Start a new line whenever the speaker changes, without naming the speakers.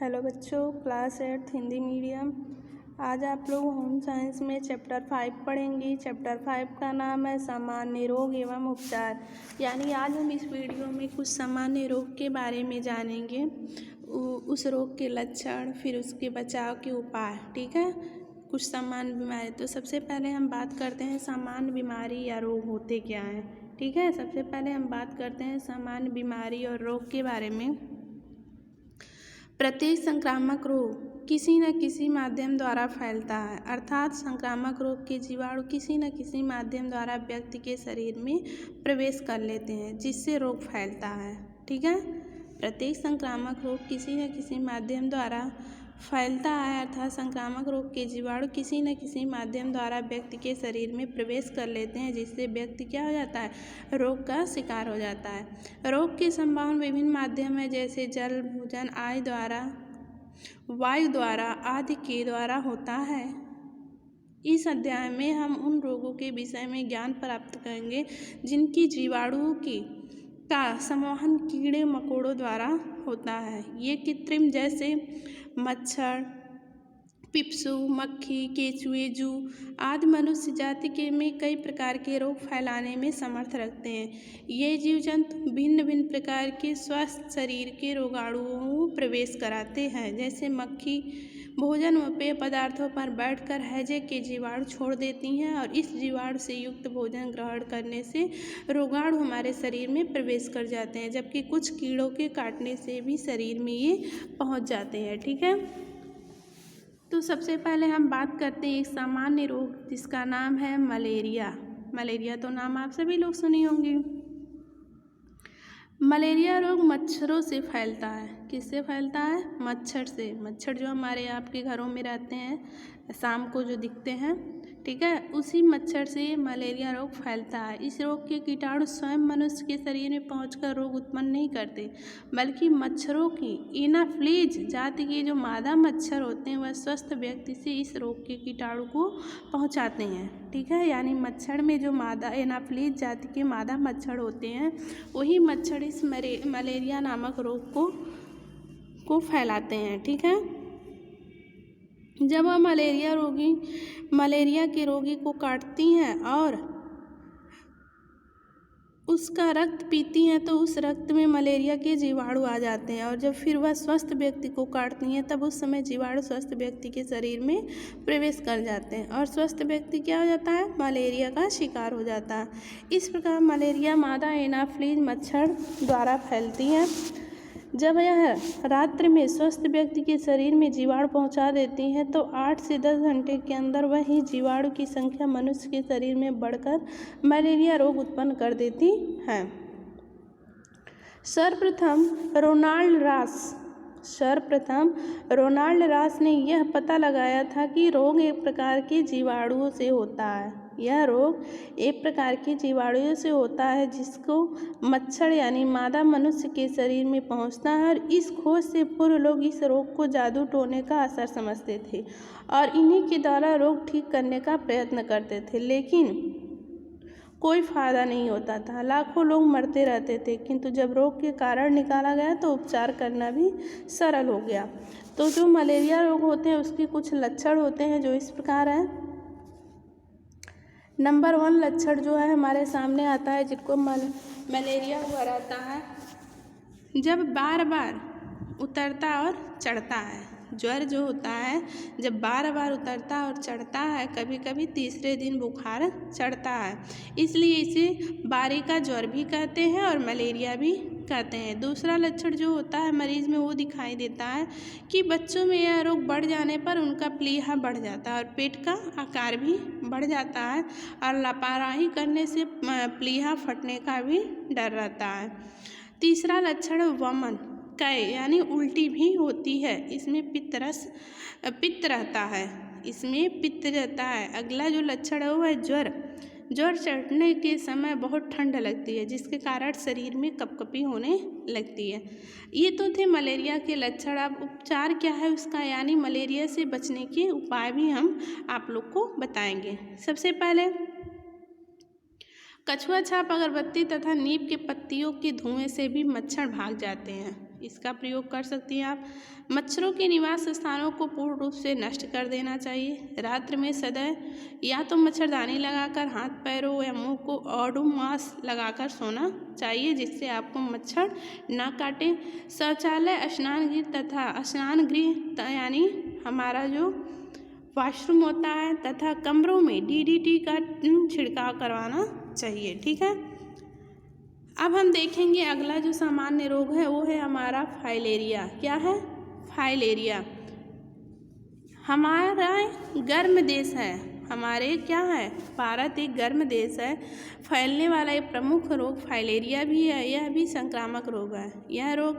Hello बच्चों, class 8 Hindi medium. आज आप लोग होम साइंस में चैप्टर 5 पढ़ेंगी। चैप्टर 5 का नाम है सामान्य रोग एवं उपचार। यानी आज हम इस वीडियो में कुछ सामान्य रोग के बारे में जानेंगे, उस रोग के लक्षण, फिर उसके बचाव के उपाय। ठीक है, कुछ सामान्य बीमारी। तो सबसे पहले हम बात करते हैं सामान्य बीमारी या रोग होते क्या हैं। ठीक है, सबसे पहले हम बात करते हैं सामान्य बीमारी और रोग के बारे में। प्रत्येक संक्रामक रोग किसी न किसी माध्यम द्वारा फैलता है, अर्थात संक्रामक रोग के जीवाणु किसी न किसी माध्यम द्वारा व्यक्ति के शरीर में प्रवेश कर लेते हैं, जिससे रोग फैलता है। ठीक है, प्रत्येक संक्रामक रोग किसी न किसी माध्यम द्वारा फैलता है, अर्थात संक्रामक रोग के जीवाणु किसी न किसी माध्यम द्वारा व्यक्ति के शरीर में प्रवेश कर लेते हैं, जिससे व्यक्ति क्या हो जाता है, रोग का शिकार हो जाता है। रोग के संभावना विभिन्न माध्यम है, जैसे जल, भोजन आदि द्वारा, वायु द्वारा आदि के द्वारा होता है। इस अध्याय में हम उन रोगों के विषय में ज्ञान प्राप्त करेंगे जिनकी जीवाणुओं का संवहन कीड़े मकोड़ों द्वारा होता है। ये कृत्रिम जैसे मच्छर, पिप्सू, मक्खी, केचुए, जू आदि मनुष्य जाति के में कई प्रकार के रोग फैलाने में समर्थ रखते हैं। ये जीव जंतु भिन्न भिन्न प्रकार के स्वस्थ शरीर के रोगाणुओं प्रवेश कराते हैं। जैसे मक्खी भोजन व पेय पदार्थों पर बैठकर हैजे के जीवाणु छोड़ देती हैं और इस जीवाणु से युक्त भोजन ग्रहण करने से रोगाणु हमारे शरीर में प्रवेश कर जाते हैं, जबकि कुछ कीड़ों के काटने से भी शरीर में ये पहुंच जाते हैं। ठीक है, तो सबसे पहले हम बात करते हैं एक सामान्य रोग जिसका नाम है मलेरिया। मलेरिया तो नाम आप सभी लोग सुनी होंगी। मलेरिया रोग मच्छरों से फैलता है। किससे फैलता है? मच्छर से। मच्छर जो हमारे आपके घरों में रहते हैं, शाम को जो दिखते हैं, ठीक है, उसी मच्छर से मलेरिया रोग फैलता है। इस रोग के कीटाणु स्वयं मनुष्य के शरीर में पहुंचकर रोग उत्पन्न नहीं करते, बल्कि मच्छरों की एनाफ्लीज जाति के जो मादा मच्छर होते हैं वह स्वस्थ व्यक्ति से इस रोग के कीटाणु को पहुंचाते हैं। ठीक है, यानी मच्छर में जो मादा एनाफ्लीज जाति के मादा मच्छर होते हैं, वही मच्छर इस मलेरिया नामक रोग को फैलाते हैं। ठीक है, जब वह मलेरिया के रोगी को काटती हैं और उसका रक्त पीती हैं, तो उस रक्त में मलेरिया के जीवाणु आ जाते हैं और जब फिर वह स्वस्थ व्यक्ति को काटती हैं, तब उस समय जीवाणु स्वस्थ व्यक्ति के शरीर में प्रवेश कर जाते हैं और स्वस्थ व्यक्ति क्या हो जाता है, मलेरिया का शिकार हो जाता है। इस प्रकार मलेरिया मादा एनाफ्लीज मच्छर द्वारा फैलती है। जब यह रात्रि में स्वस्थ व्यक्ति के शरीर में जीवाणु पहुंचा देती हैं, तो 8 से 10 घंटे के अंदर वही जीवाणु की संख्या मनुष्य के शरीर में बढ़कर मलेरिया रोग उत्पन्न कर देती है। सर्वप्रथम रोनाल्ड रास ने यह पता लगाया था कि रोग एक प्रकार के जीवाणुओं से होता है। यह रोग एक प्रकार के जीवाणुओं से होता है जिसको मच्छर यानी मादा मनुष्य के शरीर में पहुंचता है, और इस खोज से पूर्व लोग इस रोग को जादू टोने का असर समझते थे और इन्हीं के द्वारा रोग ठीक करने का प्रयत्न करते थे, लेकिन कोई फायदा नहीं होता था। लाखों लोग मरते रहते थे, किंतु जब रोग के कारण निकाला गया तो उपचार करना भी सरल हो गया। तो जो मलेरिया रोग होते हैं उसके कुछ लक्षण होते हैं जो इस प्रकार हैं। नंबर 1 लक्षण जो है हमारे सामने आता है, जिसको मलेरिया हुआ रहता है, जब बार बार उतरता और चढ़ता है। ज्वर जो होता है जब बार बार उतरता और चढ़ता है, कभी कभी तीसरे दिन बुखार चढ़ता है, इसलिए इसे बारी का ज्वर भी कहते हैं और मलेरिया भी कहते हैं। दूसरा लक्षण जो होता है मरीज में वो दिखाई देता है कि बच्चों में यह रोग बढ़ जाने पर उनका प्लीहा बढ़ जाता है और पेट का आकार भी बढ़ जाता है और लापरवाही करने से प्लीहा फटने का भी डर रहता है। तीसरा लक्षण वमन यानी उल्टी भी होती है। इसमें पित्त रहता है, इसमें पित्त रहता है। अगला जो लक्षण है वो है ज्वर चढ़ने के समय बहुत ठंड लगती है, जिसके कारण शरीर में कपकपी होने लगती है। ये तो थे मलेरिया के लक्षण। अब उपचार क्या है उसका, यानी मलेरिया से बचने के उपाय भी हम आप लोग को बताएंगे। सबसे पहले कछुआ छाप अगरबत्ती तथा नीम के पत्तियों के धुएं से भी मच्छर भाग जाते हैं। इसका प्रयोग कर सकती हैं आप। मच्छरों के निवास स्थानों को पूर्ण रूप से नष्ट कर देना चाहिए। रात्रि में सदैव या तो मच्छरदानी लगाकर हाथ पैरों या मुंह को ओडोमॉस लगाकर सोना चाहिए, जिससे आपको मच्छर न काटे। शौचालय, स्नान गृह तथा स्नान गृह यानी हमारा जो वॉशरूम होता है तथा कमरों में DDT का छिड़काव करवाना चाहिए। ठीक है, अब हम देखेंगे अगला जो सामान्य रोग है वो है हमारा फाइलेरिया। क्या है? फाइलेरिया। हमारा गर्म देश है, हमारे क्या है, भारत एक गर्म देश है। फैलने वाला एक प्रमुख रोग फाइलेरिया भी है। यह भी संक्रामक रोग है। यह रोग